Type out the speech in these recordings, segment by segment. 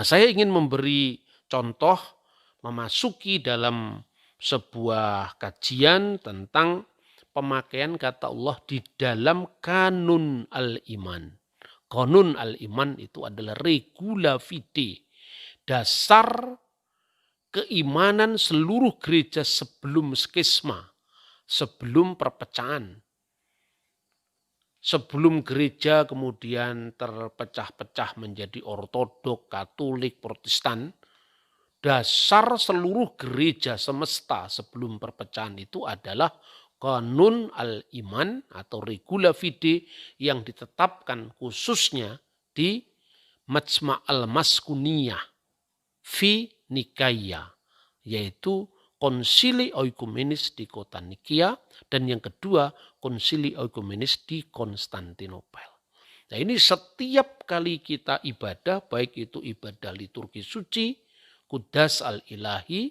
saya ingin memberi contoh memasuki dalam sebuah kajian tentang pemakaian kata Allah di dalam kanun al-iman. Kanun al-iman itu adalah regula fide, dasar keimanan seluruh gereja sebelum skisma, sebelum perpecahan. Sebelum gereja kemudian terpecah-pecah menjadi ortodok, katolik, protestan, dasar seluruh gereja semesta sebelum perpecahan itu adalah kanun al-iman atau regula fide yang ditetapkan khususnya di Majma' al-Maskuniyah fi Nikaya, yaitu konsili oikumenis di kota Nikia, dan yang kedua konsili oikumenis di Konstantinopel. Nah, ini setiap kali kita ibadah, baik itu ibadah liturgi suci, Qudas al-Ilahi,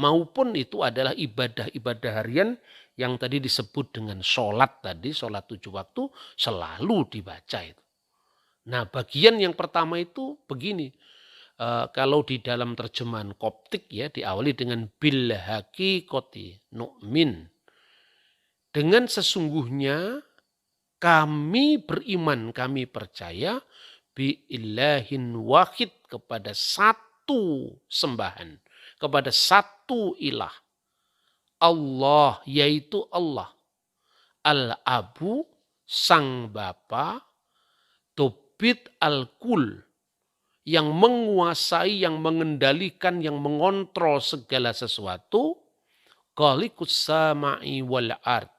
maupun itu adalah ibadah-ibadah harian yang tadi disebut dengan sholat tadi, sholat 7 waktu, selalu dibaca itu. Nah, bagian yang pertama itu begini, kalau di dalam terjemahan Koptik ya diawali dengan bil haqiqati nu'min. Dengan sesungguhnya kami beriman, kami percaya bi ilahin wahid, kepada satu sembahan, kepada satu ilah. Allah, yaitu Allah. Al-Abu, sang Bapa, Dobit al-Kul, yang menguasai, yang mengendalikan, yang mengontrol segala sesuatu, Khaliqus sama'i wal ard,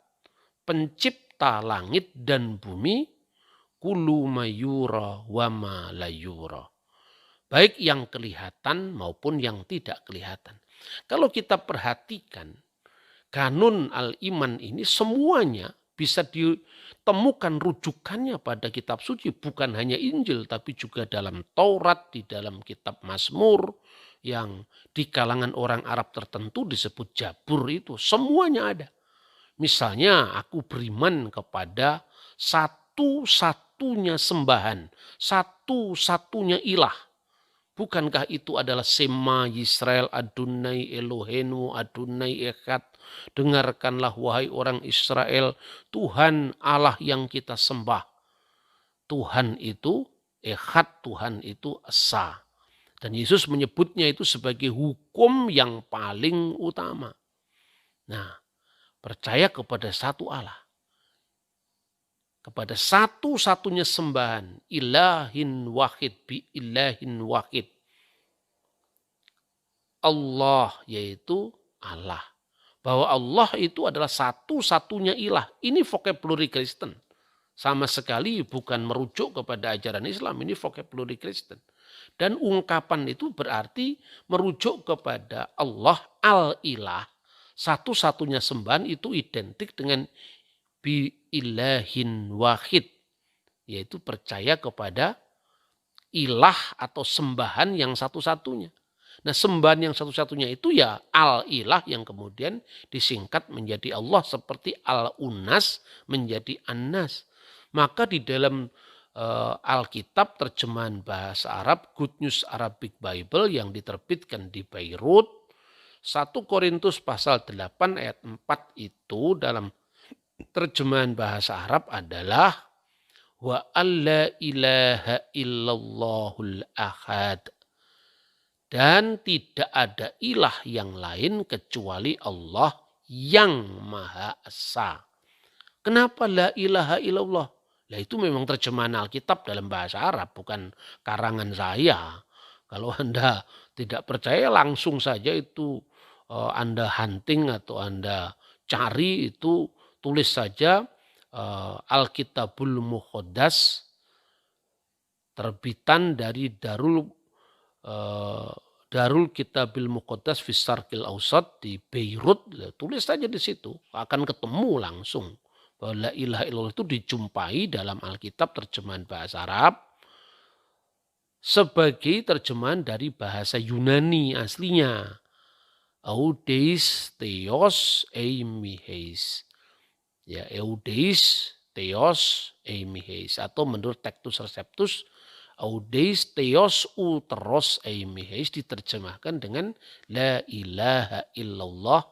pencipta langit dan bumi, kullu mayura wa ma layura, baik yang kelihatan maupun yang tidak kelihatan. Kalau kita perhatikan kanun al-iman ini semuanya bisa ditemukan rujukannya pada kitab suci, bukan hanya Injil tapi juga dalam Taurat, di dalam kitab Mazmur yang di kalangan orang Arab tertentu disebut Jabur, itu semuanya ada. Misalnya aku beriman kepada satu-satunya sembahan, satu-satunya ilah. Bukankah itu adalah Sema Yisrael Adonai Elohenu Adonai Echad. Dengarkanlah wahai orang Israel, Tuhan Allah yang kita sembah. Tuhan itu Echad, Tuhan itu Esa. Dan Yesus menyebutnya itu sebagai hukum yang paling utama. Nah, percaya kepada satu Allah. Kepada satu-satunya sembahan, ilahin wahid bi ilahin wahid. Allah, yaitu Allah. Bahwa Allah itu adalah satu-satunya ilah. Ini vocabulary Kristen. Sama sekali bukan merujuk kepada ajaran Islam, ini vocabulary Kristen. Dan ungkapan itu berarti merujuk kepada Allah al-ilah. Satu-satunya sembahan itu identik dengan bi ilahin wahid, yaitu percaya kepada ilah atau sembahan yang satu-satunya. Nah, sembahan yang satu-satunya itu ya al-ilah yang kemudian disingkat menjadi Allah, seperti al-unas menjadi an-nas. Maka di dalam Alkitab terjemahan bahasa Arab Good News Arabic Bible yang diterbitkan di Beirut, 1 Korintus pasal 8 ayat 4 itu dalam terjemahan bahasa Arab adalah wa alla ilaha illallahul ahad, dan tidak ada ilah yang lain kecuali Allah yang Maha Esa. Kenapa la ilaha illallah? Lah itu memang terjemahan Alkitab dalam bahasa Arab, bukan karangan saya. Kalau Anda tidak percaya langsung saja itu Anda hunting atau Anda cari itu, tulis saja Alkitabul Muqaddas terbitan dari Darul Kitabil Muqaddas fi Syarqil Ausat di Beirut. Tulis saja di situ, akan ketemu langsung bahwa la ilaha illallah itu dijumpai dalam Alkitab terjemahan bahasa Arab sebagai terjemahan dari bahasa Yunani aslinya. Eudeis Theos Eimiheis. Ya, Eudeis Theos Eimiheis, atau menurut Textus Receptus Audeis teos uteros eimiheis diterjemahkan dengan la ilaha illallah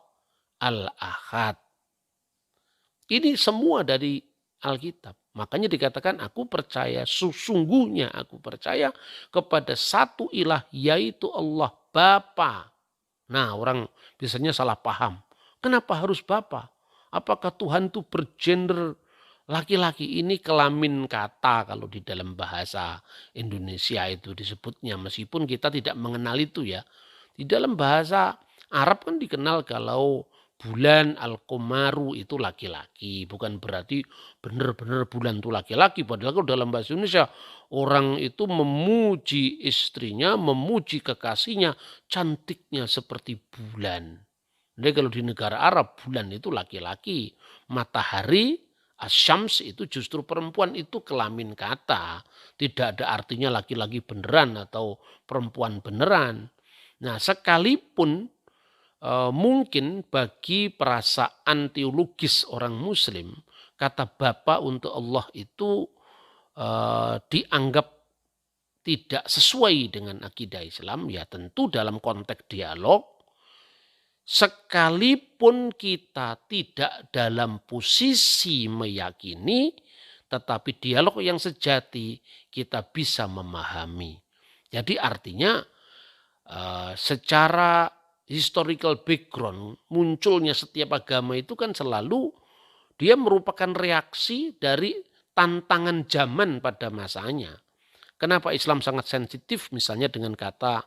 al-ahad. Ini semua dari Alkitab. Makanya dikatakan aku percaya, sesungguhnya aku percaya kepada satu ilah yaitu Allah Bapa. Nah, orang biasanya salah paham. Kenapa harus Bapa? Apakah Tuhan itu bergender laki-laki? Ini kelamin kata kalau di dalam bahasa Indonesia itu disebutnya. Meskipun kita tidak mengenal itu ya. Di dalam bahasa Arab kan dikenal kalau bulan al-Qomaru itu laki-laki. Bukan berarti benar-benar bulan itu laki-laki. Padahal kalau dalam bahasa Indonesia orang itu memuji istrinya, memuji kekasihnya, cantiknya seperti bulan. Jadi kalau di negara Arab bulan itu laki-laki. Matahari, asyams itu justru perempuan, itu kelamin kata. Tidak ada artinya laki-laki beneran atau perempuan beneran. Nah, sekalipun mungkin bagi perasaan teologis orang Muslim, kata Bapa untuk Allah itu dianggap tidak sesuai dengan akidah Islam. Ya tentu dalam konteks dialog, sekalipun kita tidak dalam posisi meyakini, tetapi dialog yang sejati kita bisa memahami. Jadi artinya secara historical background munculnya setiap agama itu kan selalu dia merupakan reaksi dari tantangan zaman pada masanya. Kenapa Islam sangat sensitif misalnya dengan kata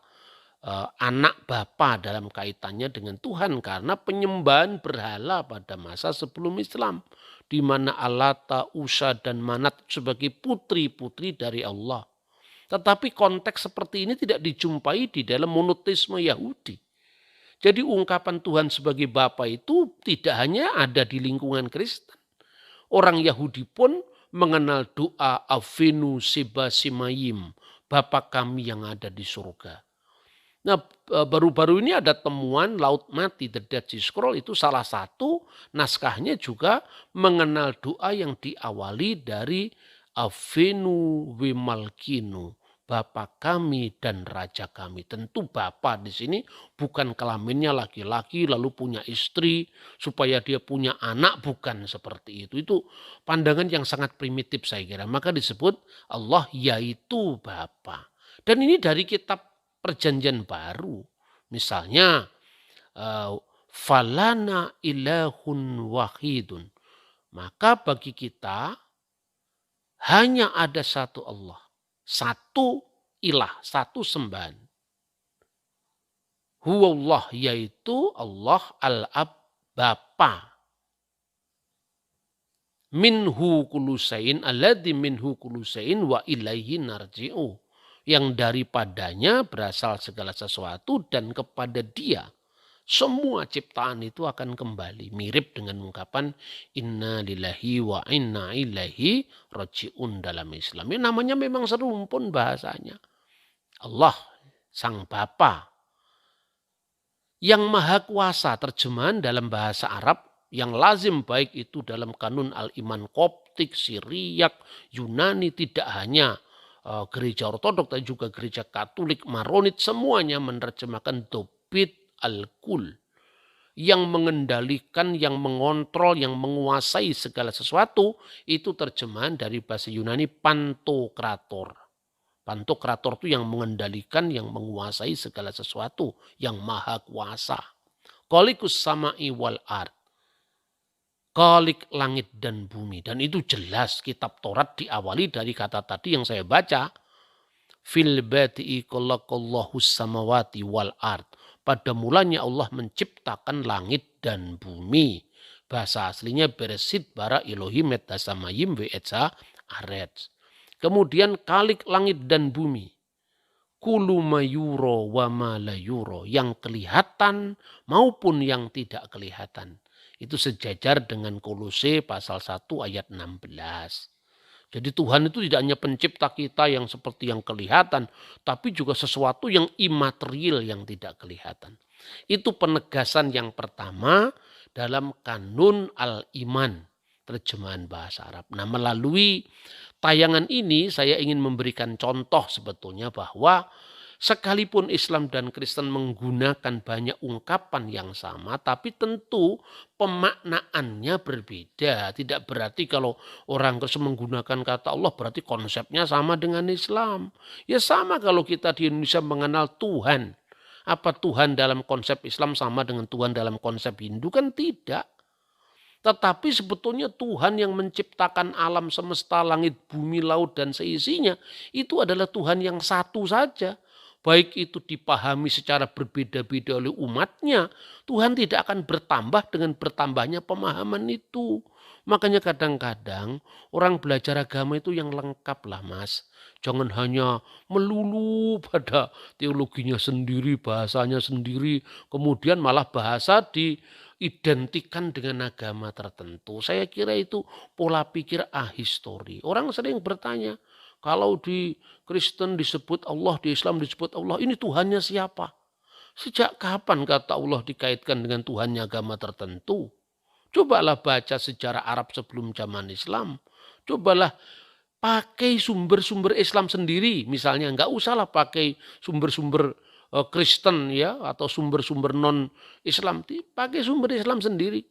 anak bapa dalam kaitannya dengan Tuhan, karena penyembahan berhala pada masa sebelum Islam di mana Alata, Usa dan Manat sebagai putri-putri dari Allah. Tetapi konteks seperti ini tidak dijumpai di dalam monoteisme Yahudi. Jadi ungkapan Tuhan sebagai Bapa itu tidak hanya ada di lingkungan Kristen. Orang Yahudi pun mengenal doa Avinu Seba Simayim, Bapa kami yang ada di surga. Nah, baru-baru ini ada temuan Laut Mati, The Dead Sea Scroll, itu salah satu naskahnya juga mengenal doa yang diawali dari Avinu Wimalkinu, Bapa kami dan Raja kami. Tentu Bapa di sini bukan kelaminnya laki-laki lalu punya istri supaya dia punya anak, bukan seperti itu. Itu pandangan yang sangat primitif saya kira. Maka disebut Allah yaitu Bapa. Dan ini dari kitab Perjanjian Baru. Misalnya falana ilahun wahidun. Maka bagi kita hanya ada satu Allah. Satu ilah, satu sembahan. Huwallah yaitu Allah al-ab, Bapa. Minhu kulusain alladzi minhu kulusain wa ilaihi narji'u. Yang daripadanya berasal segala sesuatu dan kepada dia semua ciptaan itu akan kembali. Mirip dengan ungkapan inna lillahi wa inna ilaihi raji'un dalam Islam. Ini namanya memang serumpun bahasanya. Allah Sang Bapa yang Maha Kuasa, terjemahan dalam bahasa Arab yang lazim baik itu dalam kanun al-iman Koptik, Siriak, Yunani, tidak hanya gereja Ortodok tapi juga gereja Katolik, Maronit, semuanya menerjemahkan Dobit al-Kul, yang mengendalikan, yang mengontrol, yang menguasai segala sesuatu. Itu terjemahan dari bahasa Yunani Pantokrator. Pantokrator itu yang mengendalikan, yang menguasai segala sesuatu, yang maha kuasa. Khaliqus sama'i wal ard, Khalik langit dan bumi. Dan itu jelas kitab Taurat diawali dari kata tadi yang saya baca. Fil badi'i khalaqallahu samawati wal ard. Pada mulanya Allah menciptakan langit dan bumi. Bahasa aslinya Beresit bara Elohim et hasamayim ve'etza aretz. Kemudian Khalik langit dan bumi. Kulu mayuro wa ma la yuro. Yang kelihatan maupun yang tidak kelihatan. Itu sejajar dengan Kolose pasal 1 ayat 16. Jadi Tuhan itu tidak hanya pencipta kita yang seperti yang kelihatan, tapi juga sesuatu yang imaterial yang tidak kelihatan. Itu penegasan yang pertama dalam kanun al-iman, terjemahan bahasa Arab. Nah, melalui tayangan ini saya ingin memberikan contoh sebetulnya bahwa sekalipun Islam dan Kristen menggunakan banyak ungkapan yang sama, tapi tentu pemaknaannya berbeda. Tidak berarti kalau orang Kristen menggunakan kata Allah berarti konsepnya sama dengan Islam. Ya sama kalau kita di Indonesia mengenal Tuhan. Apa Tuhan dalam konsep Islam sama dengan Tuhan dalam konsep Hindu? Kan tidak. Tetapi sebetulnya Tuhan yang menciptakan alam semesta, langit, bumi, laut, dan seisinya, itu adalah Tuhan yang satu saja. Baik itu dipahami secara berbeda-beda oleh umatnya, Tuhan tidak akan bertambah dengan bertambahnya pemahaman itu. Makanya kadang-kadang orang belajar agama itu yang lengkap lah mas. Jangan hanya melulu pada teologinya sendiri, bahasanya sendiri, kemudian malah bahasa identikan dengan agama tertentu. Saya kira itu pola pikir ahistori. Orang sering bertanya, kalau di Kristen disebut Allah, di Islam disebut Allah, ini Tuhannya siapa? Sejak kapan kata Allah dikaitkan dengan Tuhannya agama tertentu? Cobalah baca sejarah Arab sebelum zaman Islam. Cobalah pakai sumber-sumber Islam sendiri. Misalnya nggak usahlah pakai sumber-sumber Kristen ya atau sumber-sumber non-Islam. Pakai sumber Islam sendiri.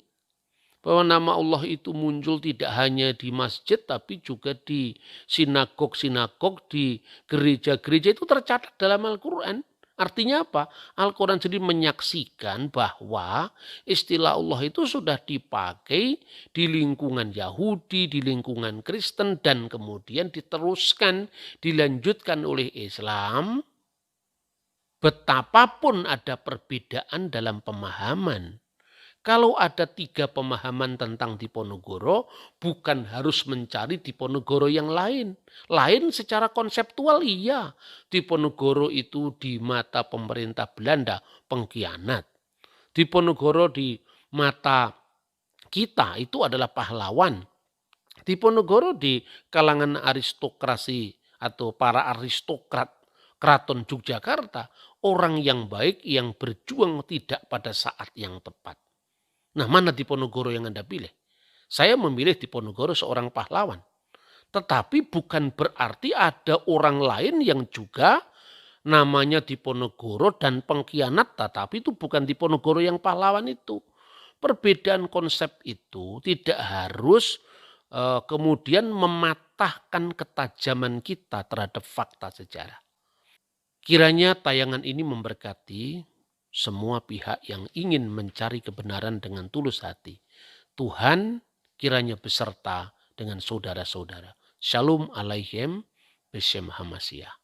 Bahwa nama Allah itu muncul tidak hanya di masjid tapi juga di sinagog-sinagog, di gereja-gereja itu tercatat dalam Al-Quran. Artinya apa? Al-Quran sendiri menyaksikan bahwa istilah Allah itu sudah dipakai di lingkungan Yahudi, di lingkungan Kristen, dan kemudian diteruskan, dilanjutkan oleh Islam. Betapapun ada perbedaan dalam pemahaman. Kalau ada 3 pemahaman tentang Diponegoro, bukan harus mencari Diponegoro yang lain. Lain secara konseptual iya. Diponegoro itu di mata pemerintah Belanda pengkhianat. Diponegoro di mata kita itu adalah pahlawan. Diponegoro di kalangan aristokrasi atau para aristokrat Keraton Yogyakarta, orang yang baik yang berjuang tidak pada saat yang tepat. Nah, mana Diponegoro yang Anda pilih? Saya memilih Diponegoro seorang pahlawan. Tetapi bukan berarti ada orang lain yang juga namanya Diponegoro dan pengkhianat, tetapi itu bukan Diponegoro yang pahlawan itu. Perbedaan konsep itu tidak harus kemudian mematahkan ketajaman kita terhadap fakta sejarah. Kiranya tayangan ini memberkati semua pihak yang ingin mencari kebenaran dengan tulus hati. Tuhan kiranya beserta dengan saudara-saudara. Shalom aleichem, Beshem Hamasiah.